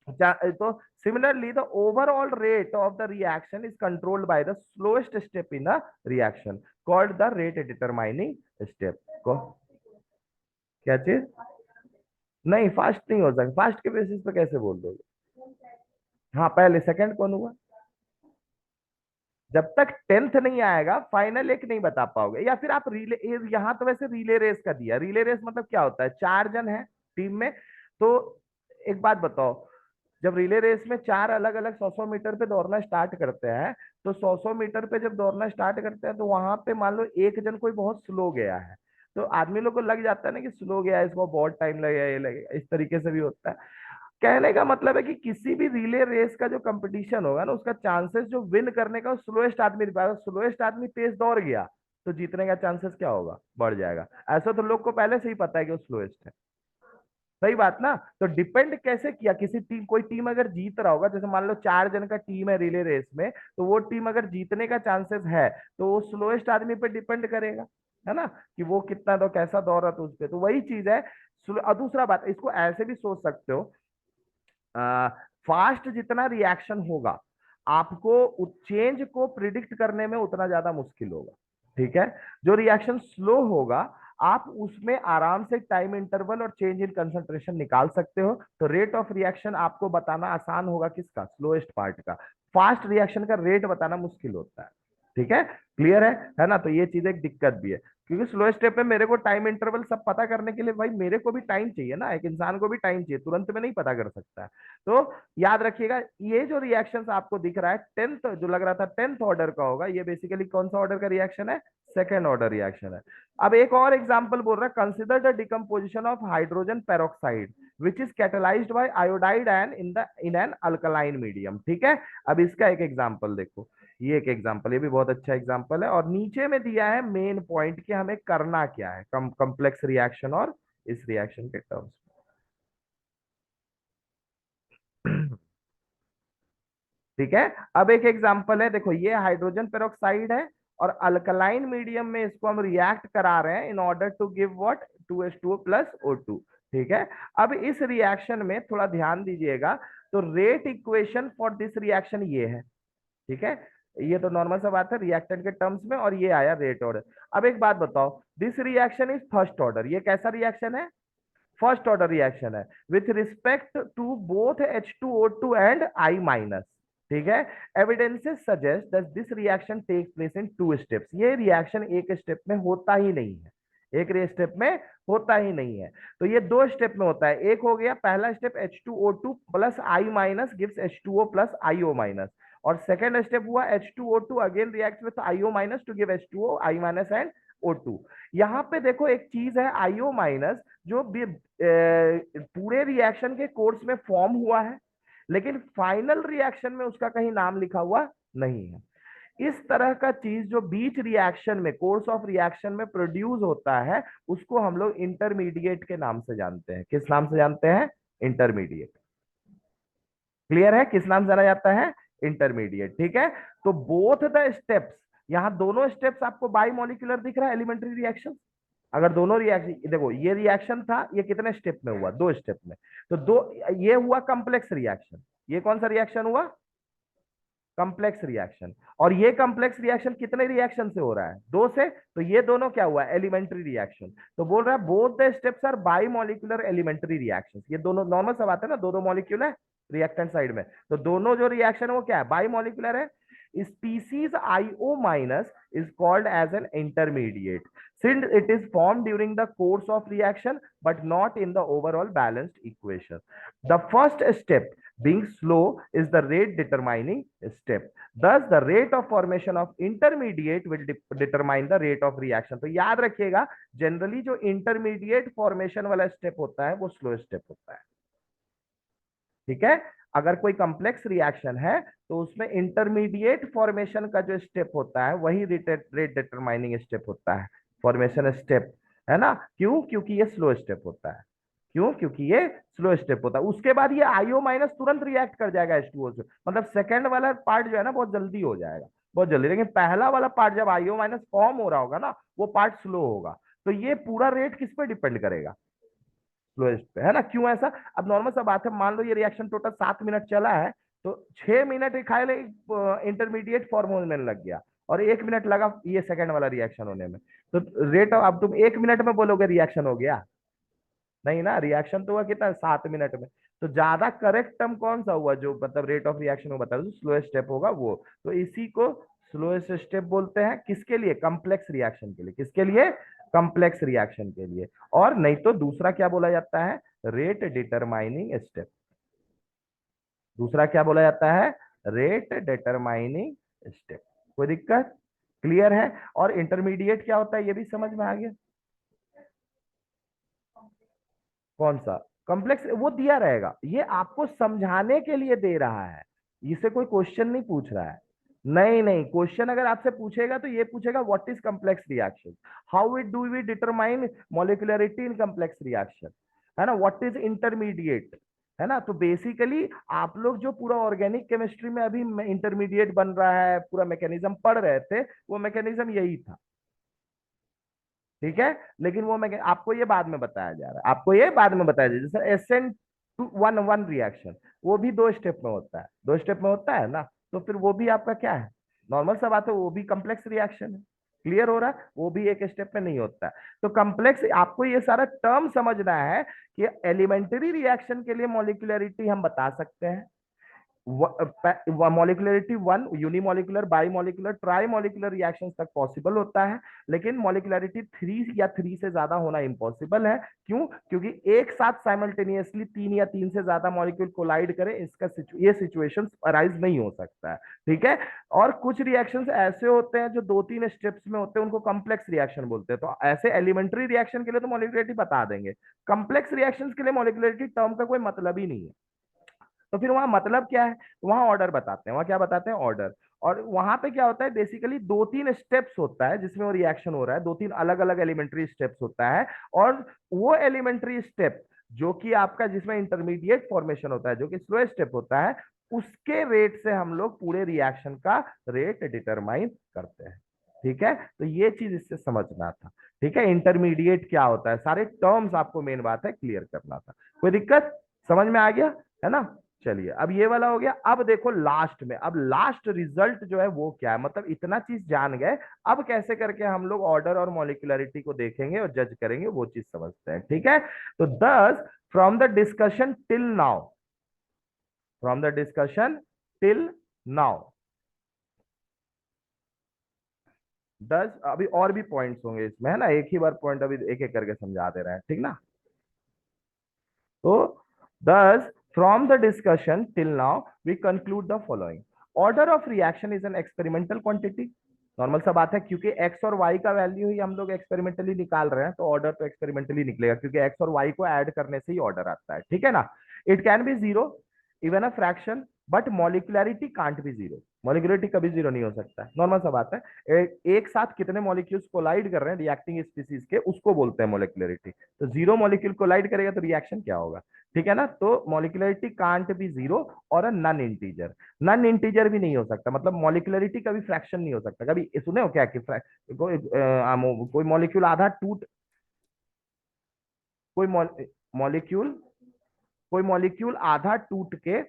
तो similarly the overall rate of the reaction is controlled by the slowest step in a reaction called the rate determining step को। क्या चीज? नहीं, फास्ट नहीं हो सकता, फास्ट के बेसिस पे कैसे बोल दोगे? हाँ, पहले सेकंड कौन हुआ? जब तक 10th नहीं आएगा फाइनल एक नहीं बता पाओगे। या फिर आप रिले, यहाँ तो वैसे रिले रेस का दिया, रिले रेस मतलब क्या होता है? 4 जन है टीम में। तो एक बात बताओ, जब रिले रेस में 4 अलग अलग 100-100 मीटर पे दौड़ना स्टार्ट करते हैं, तो 100-100 मीटर पे जब दौड़ना स्टार्ट करते हैं तो वहां पे मान लो एक जन कोई बहुत स्लो गया है, तो आदमी लोग को लग जाता है ना कि स्लो गया है, इसको बहुत टाइम लगेगा, ये लगेगा, इस तरीके से भी होता है। कहने का मतलब है कि किसी भी रिले रेस का जो कंपटीशन होगा ना, उसका चांसेस जो विन करने का स्लोएस्ट आदमी, स्लोएस्ट आदमी तेज दौड़ गया तो जीतने का चांसेस क्या होगा? बढ़ जाएगा। ऐसा तो लोग को पहले से ही पता है कि वो स्लोएस्ट है। सही बात ना। तो डिपेंड कैसे किया, किसी टीम, कोई टीम अगर जीत रहा होगा, जैसे मान लो 4 जन का टीम है रिले रेस में, तो वो टीम अगर जीतने का चांसेस है तो वो स्लोएस्ट आदमी पे डिपेंड करेगा, है ना, कि वो कितना दो कैसा दौड़ रहा था उस पर। तो वही चीज है। और दूसरा बात, इसको ऐसे भी सोच सकते हो, फास्ट जितना रिएक्शन होगा आपको चेंज को प्रिडिक्ट करने में उतना ज्यादा मुश्किल होगा, ठीक है। जो रिएक्शन स्लो होगा आप उसमें आराम से टाइम इंटरवल और चेंज इन कंसंट्रेशन निकाल सकते हो। तो रेट ऑफ रिएक्शन आपको बताना आसान होगा किसका? स्लोएस्ट पार्ट का। फास्ट रिएक्शन का रेट बताना मुश्किल होता है, ठीक है। क्लियर है ना? तो ये चीज एक दिक्कत भी है। क्योंकि स्लो स्टेप में मेरे को टाइम इंटरवल सब पता करने के लिए भाई मेरे को भी टाइम चाहिए ना, एक इंसान को भी टाइम चाहिए, तुरंत में नहीं पता कर सकता है। तो याद रखिएगा, ये जो रिएक्शन आपको दिख रहा है टेंथ, जो लग रहा था टेंथ ऑर्डर का होगा, ये बेसिकली कौन सा ऑर्डर का रिएक्शन है? सेकेंड ऑर्डर रिएक्शन है। अब एक और एग्जाम्पल बोल रहा है, consider the decomposition of hydrogen peroxide which is catalysed by iodide ion in an alkaline medium. ठीक है, अब इसका एक एग्जाम्पल देखो, ये एक एग्जांपल, ये भी बहुत अच्छा एग्जांपल है, और नीचे में दिया है मेन पॉइंट कि हमें करना क्या है कॉम्प्लेक्स रिएक्शन और इस रिएक्शन के टर्म्स में। ठीक है, अब एक एग्जांपल है, देखो ये हाइड्रोजन पेरोक्साइड है और अल्कलाइन मीडियम में इसको हम रिएक्ट करा रहे हैं in order to give what, 2H2O plus O2। ठीक है, अब इस रिएक्शन में थोड़ा ध्यान दीजिएगा, तो rate equation for this reaction ये है। ठीक है, ये तो नॉर्मल सा बात है रिएक्टेंट के टर्म्स में, और ये आया रेट ऑर्डर। अब एक बात बताओ, this reaction is first order, ये कैसा रिएक्शन है? फर्स्ट ऑर्डर रिएक्शन है with respect to both H2O2 and I minus. ठीक है, evidences suggest that this reaction takes place in two steps, ये रिएक्शन एक स्टेप में होता ही नहीं है, एक स्टेप में होता ही नहीं है, तो ये दो स्टेप में होता है। एक हो गया पहला step, H2O2 plus I minus gives H2O plus IO minus, और सेकेंड स्टेप हुआ H2O2 again react with IO minus two give H2O I minus and O2। यहाँ पे देखो एक चीज है IO माइनस, जो पूरे रिएक्शन के कोर्स में फॉर्म हुआ है, लेकिन फाइनल रिएक्शन में उसका कहीं नाम लिखा हुआ नहीं है। इस तरह का चीज जो बीच रिएक्शन में, कोर्स ऑफ रिएक्शन में प्रोड्यूस होता है, उसको हम लोग इंटरमीडिएट के नाम से जानते हैं। किस नाम से जानते हैं? इंटरमीडिएट। क्लियर है, किस नाम से जाना जाता है? इंटरमीडिएट। ठीक है, तो बोथ द स्टेप्स, यहां दोनों स्टेप्स आपको बाई मॉलिक्यूलर दिख रहा है, एलिमेंट्री रिएक्शन। अगर दोनों रिएक्शन देखो, ये रिएक्शन था, ये कितने स्टेप में हुआ? दो स्टेप में, तो दो, ये हुआ कॉम्प्लेक्स रिएक्शन। ये कौन सा रिएक्शन हुआ? Complex reaction. और ये कॉम्प्लेक्स रिएक्शन कितने रिएक्शन से हो रहा है? दो से, तो ये दोनों क्या हुआ? Elementary reaction. तो बोल रहा है both the steps are bimolecular elementary reaction. ये दोनों नॉर्मल सब आते हैं ना, दो दो मॉलिक्यूल है रिएक्टेंट साइड में, तो दोनों जो रिएक्शन है वो क्या है? बाई मॉलिक्यूलर है। Species IO minus is called as an intermediate since it is formed during the course of reaction but not in the overall balanced equation. The first step being slow is the rate determining step. Thus the rate of formation of intermediate will determine the rate of reaction. तो याद रखिएगा, जनरली जो इंटरमीडिएट फॉर्मेशन वाला स्टेप होता है वो स्लो स्टेप होता है। ठीक है, अगर कोई कॉम्प्लेक्स रिएक्शन है तो उसमें इंटरमीडिएट फॉर्मेशन का जो स्टेप होता है वही रेट डिटरमाइनिंग स्टेप होता है, फॉर्मेशन स्टेप, है ना? क्यों? क्योंकि ये स्लो स्टेप होता है। क्यों? क्योंकि ये स्लो स्टेप होता है। उसके बाद ये IO माइनस तुरंत रिएक्ट कर जाएगा H2O से, मतलब सेकंड वाला पार्ट जो है ना बहुत जल्दी हो जाएगा, बहुत जल्दी। लेकिन पहला वाला पार्ट जब IO माइनस फॉर्म हो रहा होगा ना, वो पार्ट स्लो होगा। तो ये पूरा रेट किस पे डिपेंड करेगा? स्लोएस्ट पे, है ना? क्यों ऐसा? अब नॉर्मल सा बात है, मान लो ये रिएक्शन टोटल 7 मिनट चला है, तो 6 मिनट खाए इंटरमीडिएट फॉर्म होने लग गया, और 1 मिनट लगा ये सेकंड वाला रिएक्शन होने में। तो रेट, अब तुम 1 मिनट में बोलोगे रिएक्शन हो गया? नहीं ना, रिएक्शन तो हुआ कितना? 7 मिनट में। तो ज्यादा करेक्ट टर्म कौन सा हुआ, जो मतलब रेट ऑफ रिएक्शन को बता दो, स्लोएस्ट स्टेप होगा वो। तो इसी को स्लोएस्ट स्टेप बोलते हैं, किसके लिए? कॉम्प्लेक्स रिएक्शन के लिए। किसके लिए? कॉम्प्लेक्स रिएक्शन के लिए। और नहीं तो दूसरा क्या बोला जाता है? Rate determining step. दूसरा क्या बोला जाता है? Rate determining step. कोई दिक्कत? क्लियर है? और इंटरमीडिएट क्या होता है ये भी समझ में आ गया? कौन सा? कॉम्प्लेक्स वो दिया रहेगा, ये आपको समझाने के लिए दे रहा है, इसे कोई क्वेश्चन नहीं पूछ रहा है। नहीं नहीं, क्वेश्चन अगर आपसे पूछेगा तो ये पूछेगा what is complex reaction, how it do we determine molecularity in complex reaction, है ना? व्हाट इज इंटरमीडिएट, है ना? तो बेसिकली आप लोग जो पूरा ऑर्गेनिक केमिस्ट्री में अभी इंटरमीडिएट बन रहा है, पूरा मैकेनिज्म पढ़ रहे थे, वो मैकेनिज्म यही था। ठीक है, लेकिन वो मैं आपको ये बाद में बताया जा रहा है, आपको ये बाद में बताया जा रहा है। जैसे SN1 रिएक्शन, वो भी दो स्टेप में होता है, दो स्टेप में होता है ना, तो फिर वो भी आपका क्या है? नॉर्मल सा बात है, वो भी कॉम्प्लेक्स रिएक्शन है। क्लियर हो रहा है? वो भी एक स्टेप में नहीं होता है। तो कॉम्प्लेक्स, आपको ये सारा टर्म समझना है कि एलिमेंट्री रिएक्शन के लिए मॉलिक्यूलरिटी हम बता सकते हैं, मॉलिक्युलरिटी 1 यूनिमोलिकुलर, बाईमोलिकुलर, ट्राईमोलिकुलर रिएक्शन तक पॉसिबल होता है, लेकिन मॉलिक्युलरिटी 3 या 3 से ज्यादा होना इम्पॉसिबल है। क्यों? क्योंकि एक साथ साइमल्टेनियसली 3 या 3 से ज्यादा मॉलिक्यूल कोलाइड करें, इसका ये सिचुएशन अराइज नहीं हो सकता है। ठीक है। और कुछ रिएक्शंस ऐसे होते हैं जो 2-3 स्टेप्स में होते हैं, उनको कॉम्प्लेक्स रिएक्शन बोलते हैं। तो ऐसे एलिमेंट्री रिएक्शन के लिए तो मॉलिक्युलरिटी बता देंगे, कॉम्प्लेक्स रिएक्शंस के लिए मॉलिक्युलरिटी टर्म का कोई मतलब ही नहीं है। तो फिर वहां मतलब क्या है? वहां ऑर्डर बताते हैं। वहां क्या बताते हैं? ऑर्डर। और वहां पे क्या होता है? बेसिकली 2-3 स्टेप्स होता है जिसमें वो रिएक्शन हो रहा है, 2-3 अलग अलग एलिमेंट्री स्टेप्स होता है। और वो एलिमेंट्री स्टेप जो कि आपका जिसमें इंटरमीडिएट फॉर्मेशन होता है, जो कि स्लो स्टेप होता है, उसके रेट से हम लोग पूरे रिएक्शन का रेट डिटरमाइन करते हैं। ठीक है। तो ये चीज इससे समझना था। ठीक है। इंटरमीडिएट क्या होता है, सारे टर्म्स आपको मेन बात है क्लियर करना था। कोई दिक्कत? समझ में आ गया है ना? चलिए, अब ये वाला हो गया। अब देखो लास्ट में, अब लास्ट रिजल्ट जो है वो क्या है, मतलब इतना चीज जान गए, अब कैसे करके हम लोग ऑर्डर और मॉलिक्यूलरिटी को देखेंगे और जज करेंगे, वो चीज समझते हैं। ठीक है। तो दस from the discussion till now, from the discussion till now, 10 अभी और भी पॉइंट्स होंगे इसमें, है ना? एक ही बार पॉइंट अभी एक एक करके समझा दे रहे हैं, ठीक ना? तो thus from the discussion till now we conclude the following: order of reaction is an experimental quantity। Normal सा बात है, क्योंकि एक्स और वाई का वैल्यू ही हम लोग एक्सपेरिमेंटली निकाल रहे हैं, तो ऑर्डर तो एक्सपेरिमेंटली निकलेगा, क्योंकि एक्स और वाई को ऐड करने से ही ऑर्डर आता है। ठीक है ना? It can be zero, even a fraction, but molecularity can't be zero. Molecularity कभी जीरो नहीं हो सकता है। नॉर्मल सा बात है। एक साथ कितने मॉलिक्यूल्स कोलाइड कर रहे हैं रिएक्टिंग स्पीसीज के, उसको बोलते हैं मॉलिक्युलरिटी। तो जीरो मॉलिक्यूल कोलाइड करेगा तो रिएक्शन क्या होगा? ठीक है ना? तो मॉलिक्युलरिटी कांट बी जीरो और अ नन इंटीजर। नन इंटीजर भी नहीं हो सकता, मतलब मॉलिक्युलरिटी का भी फ्रैक्शन नहीं हो सकता। कभी सुने हो क्या कि कोई मॉलिक्यूल आधा टूट, कोई मॉलिक्यूल कोई मॉलिक्यूल आधा टूट के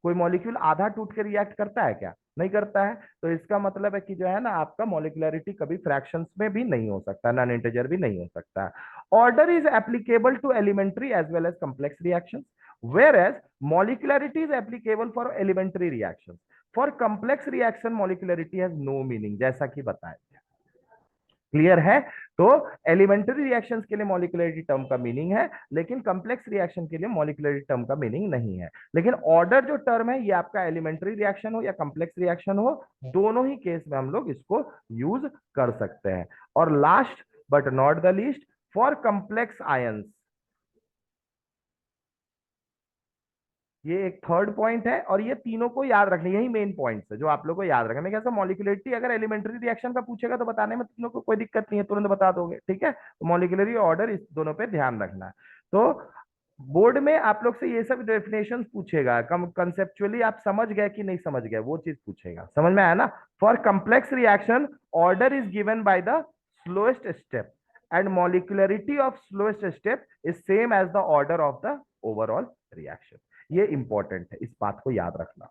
कोई मॉलिक्यूल आधा टूट के रिएक्ट करता है क्या? नहीं करता है। तो इसका मतलब है कि जो है ना, आपका मॉलिक्युलरिटी कभी फ्रैक्शंस में भी नहीं हो सकता, नॉन इंटीजर भी नहीं हो सकता है। Order is applicable to elementary as well as complex reactions, whereas molecularity is applicable for elementary reactions। for complex reaction molecularity has no meaning, जैसा कि बताया। क्लियर है? तो एलिमेंट्री रिएक्शंस के लिए मॉलिक्यूलरिटी टर्म का मीनिंग है, लेकिन कॉम्प्लेक्स रिएक्शन के लिए मॉलिक्यूलरिटी टर्म का मीनिंग नहीं है। लेकिन ऑर्डर जो टर्म है, ये आपका एलिमेंट्री रिएक्शन हो या कॉम्प्लेक्स रिएक्शन हो, दोनों ही केस में हम लोग इसको यूज कर सकते हैं। और last but not the least, for complex ions, ये एक थर्ड पॉइंट है। और ये तीनों को याद रखना, यही मेन पॉइंट्स है जो आप लोग को याद रखना। मैं कैसा, मॉलिक्यूलरिटी अगर एलिमेंट्री रिएक्शन का पूछेगा तो बताने में तीनों को कोई दिक्कत नहीं है, तुरंत बता दोगे। ठीक है। तो मॉलिक्यूलरी ऑर्डर, इस दोनों पे ध्यान रखना है। तो बोर्ड में आप लोग से ये सब डेफिनेशन पूछेगा, कम कंसेप्चुअली आप समझ गए कि नहीं समझ गए, वो चीज पूछेगा। समझ में आया ना? For complex reaction order is given by the slowest step, and molecularity of slowest step is same as the order of the overall reaction. ये इंपॉर्टेंट है, इस बात को याद रखना।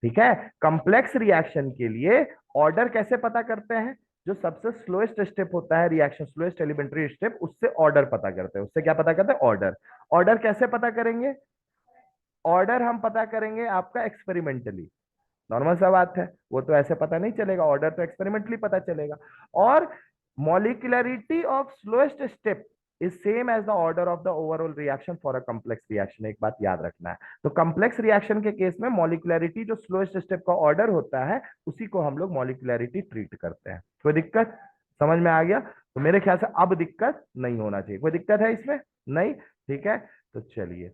ठीक है। कंप्लेक्स रिएक्शन के लिए ऑर्डर कैसे पता करते हैं? जो सबसे स्लोएस्ट स्टेप होता है रिएक्शन, स्लोएस्ट एलिमेंट्री स्टेप, उससे ऑर्डर पता करते हैं। उससे क्या पता करते हैं? ऑर्डर। ऑर्डर कैसे पता करेंगे? ऑर्डर हम पता करेंगे आपका एक्सपेरिमेंटली। नॉर्मल सा बात है, वो तो ऐसे पता नहीं चलेगा, ऑर्डर तो एक्सपेरिमेंटली पता चलेगा। और molecularity of slowest step is same as the order of the overall reaction for a complex reaction. एक बात याद रखना है। तो कॉम्प्लेक्स रिएक्शन के केस में मॉलिक्यूलरिटी जो स्लोएस्ट स्टेप का ऑर्डर होता है, उसी को हम लोग मॉलिक्यूलरिटी ट्रीट करते हैं। कोई दिक्कत? समझ में आ गया? तो मेरे ख्याल से अब दिक्कत नहीं होना चाहिए। कोई दिक्कत है इसमें? नहीं? ठीक है। तो चलिए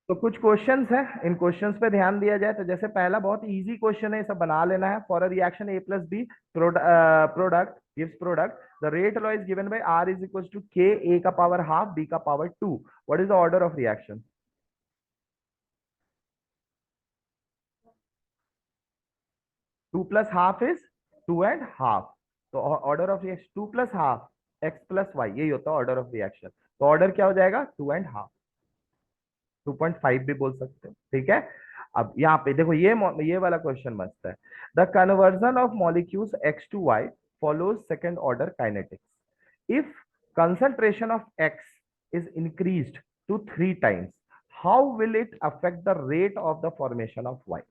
तो कुछ क्वेश्चंस हैं, इन क्वेश्चंस पे ध्यान दिया जाए तो जैसे पहला बहुत इजी क्वेश्चन है, सब बना लेना है। For a reaction a plus b product gives product, the rate law is given by r is equal to k a का पावर हाफ बी का power 2। What is the order of reaction? 2 plus half is 2.5। तो order of reaction 2 plus half x plus y, यही होता है ऑर्डर ऑफ रिएक्शन। तो ऑर्डर क्या हो जाएगा? 2.5, 2.5 भी बोल सकते हो। ठीक है। अब यहाँ पे देखो, ये वाला क्वेश्चन मस्त है। The conversion of molecules x to y follows second order kinetics if concentration of x is increased to 3 times, how will it affect the rate of the formation of y?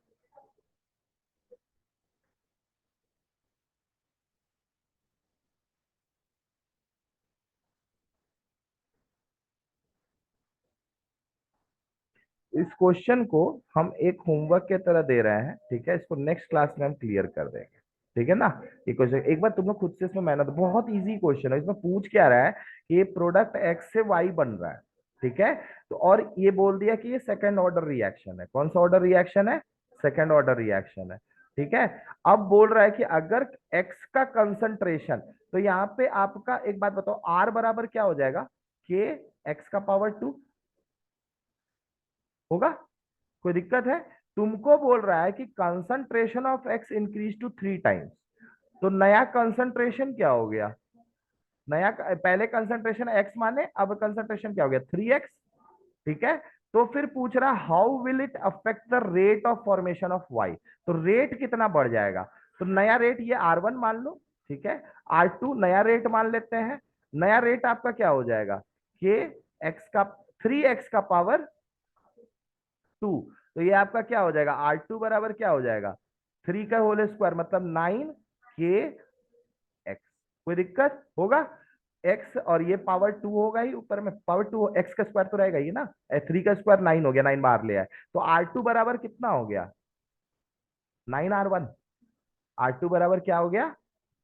इस क्वेश्चन को हम एक होमवर्क के तरह दे रहे हैं, ठीक है। इसको नेक्स्ट क्लास में हम क्लियर कर देंगे, ठीक है ना। ये क्वेश्चन एक बार तुम लोग खुद से इसमें मेहनत, बहुत इजी क्वेश्चन है। इसमें पूछ क्या रहा है कि ये प्रोडक्ट एक्स से वाई बन रहा है, ठीक है। तो और ये बोल दिया कि ये सेकंड ऑर्डर रिएक्शन है। कौन सा ऑर्डर रिएक्शन है? सेकंड ऑर्डर रिएक्शन है, ठीक है। अब बोल रहा है कि अगर एक्स का कंसंट्रेशन, तो यहाँ पे आपका एक बात बताओ, आर बराबर क्या हो जाएगा? के एक्स का पावर 2 होगा। कोई दिक्कत है? तुमको बोल रहा है कि concentration of x increase to 3 times, तो नया कंसंट्रेशन क्या हो गया? नया पहले कंसंट्रेशन एक्स माने, अब कंसंट्रेशन क्या हो गया? 3x, ठीक है। तो फिर पूछ रहा how will it affect the rate of formation of y, तो रेट कितना बढ़ जाएगा? तो नया रेट ये R1 मान लो, ठीक है। R2 नया रेट मान लेते हैं। नया रेट आपका क्या हो जाएगा? के एक्स का 3x का पावर 2। तो ये आपका क्या हो जाएगा? R2 बराबर क्या हो जाएगा? 3 का होल स्क्वायर मतलब 9 के एक्स। कोई दिक्कत होगा? एक्स और ये पावर 2 होगा ही, ऊपर में पावर 2 एक्स का स्क्वायर तो रहेगा ही ना। 3 का स्क्वायर 9 हो गया, 9 बाहर ले आए, तो R2 बराबर कितना हो गया? 9R1। R2 बराबर क्या हो गया?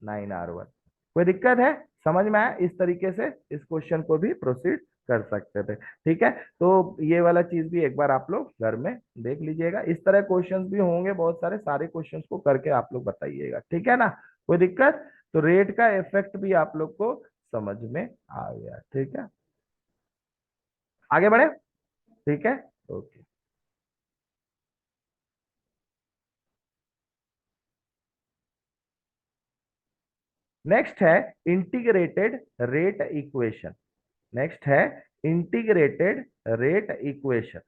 9R1। कोई दिक्कत है? समझ में आया? इस तरीके से इस क्वेश्चन को भी प्रोसीड कर सकते थे, ठीक है। तो ये वाला चीज भी एक बार आप लोग घर में देख लीजिएगा। इस तरह क्वेश्चंस भी होंगे बहुत सारे, सारे क्वेश्चंस को करके आप लोग बताइएगा, ठीक है ना। कोई दिक्कत? तो रेट का इफेक्ट भी आप लोग को समझ में आ गया, ठीक है। आगे बढ़े, ठीक है। ओके, नेक्स्ट है इंटीग्रेटेड रेट इक्वेशन। नेक्स्ट है integrated rate equation.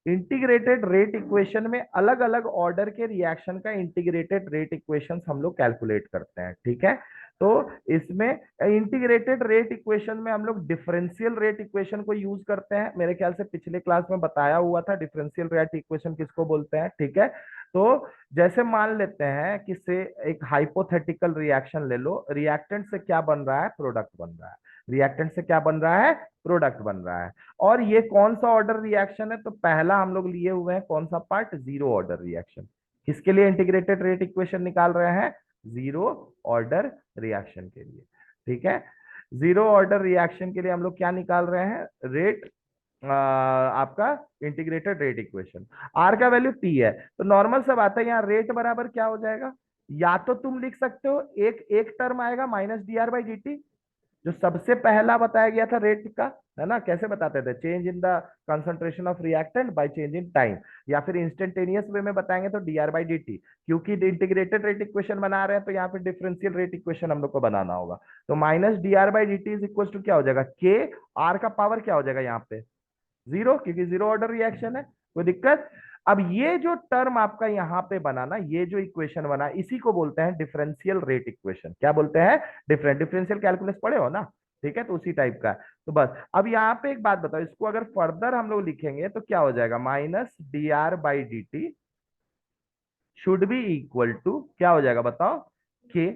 Integrated rate equation में अलग अलग ऑर्डर के रिएक्शन का इंटीग्रेटेड रेट इक्वेशन हम लोग कैलकुलेट करते हैं, ठीक है। तो इसमें इंटीग्रेटेड रेट इक्वेशन में हम लोग डिफरेंशियल रेट इक्वेशन को यूज करते हैं। मेरे ख्याल से पिछले क्लास में बताया हुआ था डिफरेंशियल रेट इक्वेशन किसको बोलते हैं, ठीक है। तो जैसे मान लेते हैं कि से एक हाइपोथेटिकल रिएक्शन ले लो, रिएक्टेंट से क्या बन रहा है? प्रोडक्ट बन रहा है। रिएक्टेंट से क्या बन रहा है? प्रोडक्ट बन रहा है। और ये कौन सा ऑर्डर रिएक्शन है? तो पहला हम लोग लिए हुए हैं कौन सा पार्ट? Zero order reaction. किसके लिए इंटीग्रेटेड रेट इक्वेशन निकाल रहे हैं? जीरो ऑर्डर रिएक्शन के लिए, ठीक है। जीरो ऑर्डर रिएक्शन के लिए हम लोग क्या निकाल रहे हैं? रेट, आपका इंटीग्रेटेड रेट इक्वेशन। आर का वैल्यू टी है, तो नॉर्मल सा बात है, यहाँ रेट बराबर क्या हो जाएगा? या तो तुम लिख सकते हो एक एक टर्म आएगा -dr/dt, जो सबसे पहला बताया गया था रेट का, है ना। कैसे बताते थे? Change in the concentration of reactant by change in time, या फिर इंस्टेंटेनियस वे में बताएंगे तो dr/dt। क्योंकि इंटीग्रेटेड रेट इक्वेशन बना रहे हैं तो यहाँ पे डिफरेंशियल रेट इक्वेशन हम लोग को बनाना होगा। तो -dr/dt इज इक्वल टू क्या हो जाएगा? के आर का पावर क्या हो जाएगा यहाँ पे? जीरो, क्योंकि जीरो ऑर्डर रिएक्शन है। कोई दिक्कत? अब ये जो टर्म आपका यहाँ पे बना ना, ये जो इक्वेशन बना, इसी को बोलते हैं डिफरेंशियल रेट इक्वेशन। क्या बोलते हैं? डिफरेंशियल कैलकुलस पढ़े हो ना, ठीक है। तो उसी टाइप का है। तो बस अब यहाँ पे एक बात बताओ, इसको अगर फर्दर हम लोग लिखेंगे तो क्या हो जाएगा? -dr/dt should be equal to क्या हो जाएगा बताओ? के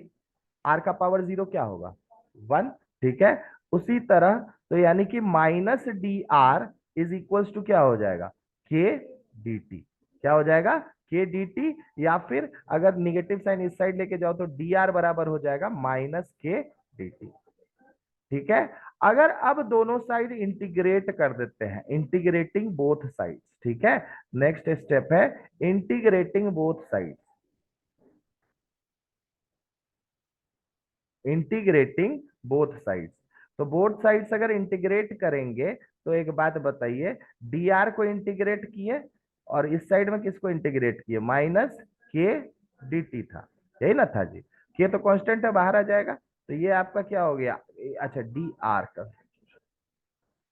आर का पावर जीरो क्या होगा? 1, ठीक है। उसी तरह तो यानी कि -dr इज इक्वल्स टू क्या हो जाएगा? के dt। क्या हो जाएगा? के dt, या फिर अगर निगेटिव साइन इस साइड लेके जाओ तो dr बराबर हो जाएगा -के dt, ठीक है। अगर अब दोनों साइड इंटीग्रेट कर देते हैं, इंटीग्रेटिंग बोथ साइड्स, ठीक है। नेक्स्ट स्टेप है integrating both sides. Integrating both sides, तो बोथ साइड्स अगर इंटीग्रेट करेंगे तो एक बात बताइए, dr को इंटीग्रेट किए और इस साइड में किसको इंटीग्रेट किए? -के dt था, यही ना था जी। के तो कांस्टेंट है, बाहर आ जाएगा। तो ये आपका क्या हो गया? अच्छा, dr का,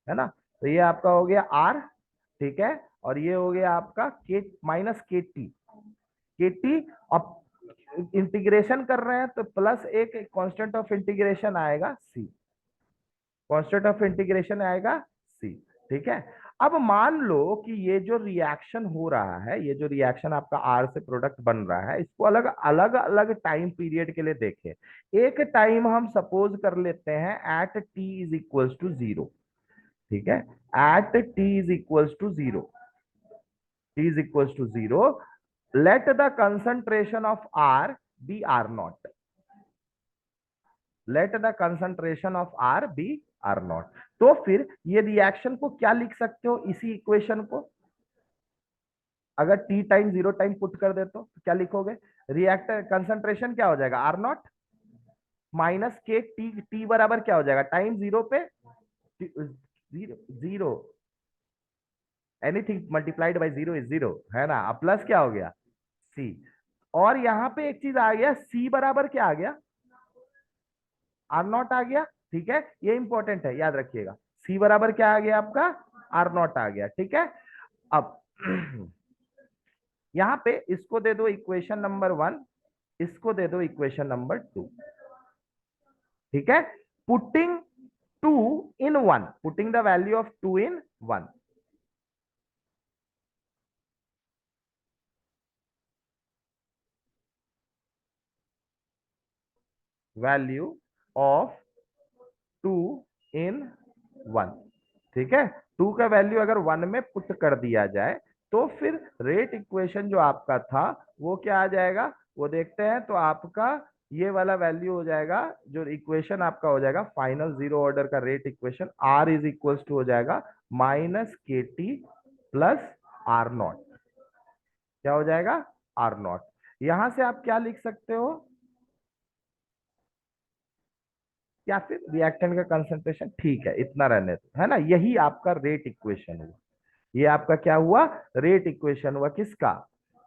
है ना। तो ये आपका हो गया r, ठीक है। और ये हो गया आपका के -के टी, के टी। अब इंटीग्रेशन कर रहे हैं तो प्लस एक कांस्टेंट ऑफ इंटीग्रेशन आएगा सी, कांस्टेंट ऑफ इंटीग्रेशन आएगा सी। ठीक है, अब मान लो कि ये जो रिएक्शन हो रहा है, ये जो रिएक्शन आपका आर से प्रोडक्ट बन रहा है, इसको अलग अलग अलग टाइम पीरियड के लिए देखें। एक टाइम हम सपोज कर लेते हैं at t is equals to zero. ठीक है, at t is equals to zero, t is equals to zero, let the concentration of R be R naught, let the concentration of R be R naught। तो फिर ये रिएक्शन को क्या लिख सकते हो, इसी इक्वेशन को अगर T time zero time put कर दे तो क्या लिखोगे, रिएक्टर कंसंट्रेशन क्या हो जाएगा आर नॉट माइनस के टी, टी बराबर क्या हो जाएगा टाइम जीरो पे zero, zero anything multiplied by zero is zero, है ना। अब प्लस क्या हो गया सी, और यहां पे एक चीज आ गया सी बराबर क्या आ गया आर नॉट आ गया। ठीक है, ये इंपॉर्टेंट है, याद रखिएगा सी बराबर क्या आ गया आपका आर नॉट आ गया। ठीक है, अब यहां पे इसको दे दो इक्वेशन नंबर 1, इसको दे दो इक्वेशन नंबर 2। ठीक है, putting 2 in 1, putting the value of 2 in 1, value of 2 इन 1। ठीक है, 2 का वैल्यू अगर 1 में पुट कर दिया जाए तो फिर रेट इक्वेशन जो आपका था वो क्या आ जाएगा, वो देखते हैं। तो आपका ये वाला वैल्यू हो जाएगा, जो इक्वेशन आपका हो जाएगा फाइनल जीरो ऑर्डर का rate equation, r is equals to हो जाएगा माइनस के टी प्लस आर नॉट। क्या हो जाएगा आर नॉट। यहां से आप क्या लिख सकते हो, या फिर रिएक्टेंट का कंसंट्रेशन, ठीक है इतना रहने दो, है ना। यही आपका रेट इक्वेशन हुआ, ये आपका क्या हुआ रेट इक्वेशन हुआ किसका,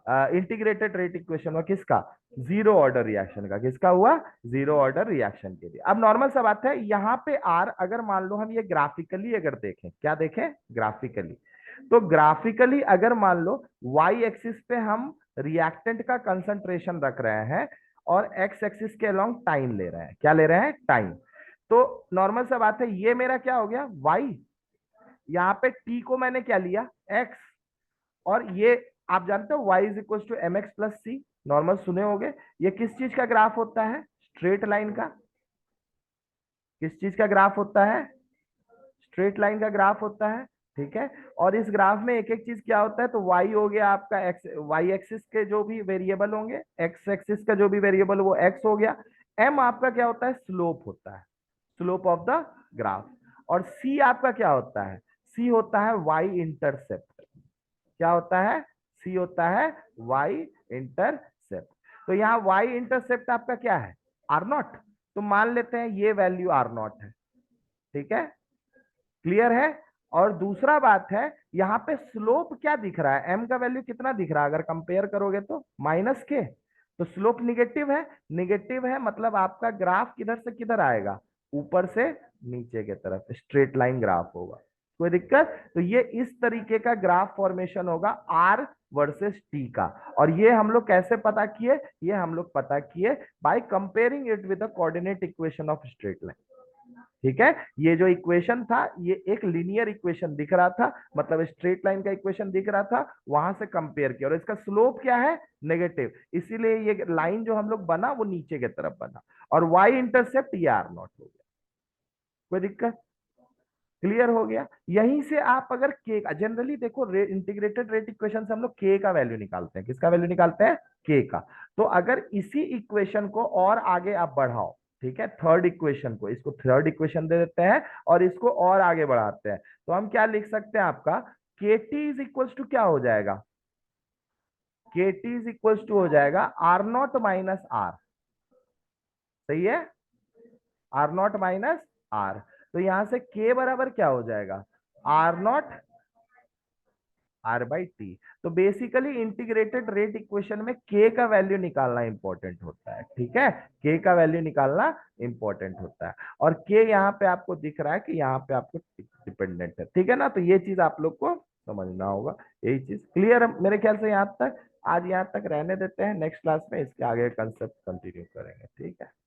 इंटीग्रेटेड रेट इक्वेशन हुआ किसका, जीरो ऑर्डर रिएक्शन का। किसका हुआ, जीरो ऑर्डर रिएक्शन के लिए। अब नॉर्मल सा बात है, यहाँ पे आर अगर मान लो हम ये ग्राफिकली अगर देखें, क्या देखें ग्राफिकली, तो ग्राफिकली अगर मान लो वाई एक्सिस पे हम रिएक्टेंट का कंसंट्रेशन रख रहे हैं और एक्स एक्सिस के अलोंग टाइम ले रहे हैं, क्या ले रहे हैं टाइम। तो नॉर्मल सा बात है, ये मेरा क्या हो गया वाई, यहाँ पे टी को मैंने क्या लिया एक्स, और ये आप जानते हो y is equal to m x plus c, normal सुने होंगे। ये किस चीज का ग्राफ होता है, स्ट्रेट लाइन का, किस चीज का ग्राफ होता है, स्ट्रेट लाइन का ग्राफ होता है। ठीक है, और इस ग्राफ में एक एक चीज क्या होता है, तो y हो गया आपका एक्स, y एक्सिस के जो भी वेरिएबल होंगे, x एक्सिस का जो भी वेरिएबल वो x हो गया, m आपका क्या होता है स्लोप होता है, स्लोप ऑफ द ग्राफ, और c आपका क्या होता है, c होता है y इंटरसेप्ट। क्या होता है, सी होता है वाई इंटरसेप्ट। तो यहाँ वाई इंटरसेप्ट आपका क्या है आर नॉट, तो मान लेते हैं ये वैल्यू आर नॉट है। ठीक है, क्लियर है। और दूसरा बात है, यहाँ पे स्लोप क्या दिख रहा है, एम का वैल्यू कितना दिख रहा है, अगर कंपेयर करोगे तो माइनस के, तो स्लोप निगेटिव है, निगेटिव है मतलब आपका ग्राफ किधर से किधर आएगा, ऊपर से नीचे की तरफ स्ट्रेट लाइन ग्राफ होगा। कोई दिक्कत, तो ये इस तरीके का ग्राफ फॉर्मेशन होगा आर वर्सेस टी का। और ये हम लोग कैसे पता किए, ये हम लोग पता किए by comparing it with the coordinate equation of straight line. ठीक है, ये जो इक्वेशन था ये एक लीनियर इक्वेशन दिख रहा था, मतलब स्ट्रेट लाइन का इक्वेशन दिख रहा था, वहां से कंपेयर किया, और इसका स्लोप क्या है नेगेटिव, इसीलिए ये लाइन जो हम लोग बना वो नीचे की तरफ बना, और वाई इंटरसेप्ट ये आर नॉट हो गया। कोई दिक्कत, क्लियर हो गया। यहीं से आप अगर के का, जनरली देखो इंटीग्रेटेड रेट इक्वेशन से हम लोग के का वैल्यू निकालते हैं, किसका वैल्यू निकालते हैं के का। तो अगर इसी इक्वेशन को और आगे आप बढ़ाओ, ठीक है, थर्ड इक्वेशन को, इसको थर्ड इक्वेशन दे देते हैं और इसको और आगे बढ़ाते हैं, तो हम क्या लिख सकते हैं आपका के टी इज इक्वल टू क्या हो जाएगा, के टी इज इक्वल टू हो जाएगा आर नॉट माइनस आर। सही है, आर नॉट माइनस आर। तो यहां से के बराबर क्या हो जाएगा r naught r by t. तो बेसिकली इंटीग्रेटेड रेट इक्वेशन में के का वैल्यू निकालना इंपॉर्टेंट होता है। ठीक है, के का वैल्यू निकालना इंपॉर्टेंट होता है, और के यहाँ पे आपको दिख रहा है कि यहाँ पे आपको डिपेंडेंट है। ठीक है ना, तो ये चीज आप लोग को समझना होगा, यही चीज क्लियर है मेरे ख्याल से यहाँ तक। आज यहाँ तक रहने देते हैं, नेक्स्ट क्लास में इसके आगे कंसेप्ट कंटिन्यू करेंगे, ठीक है।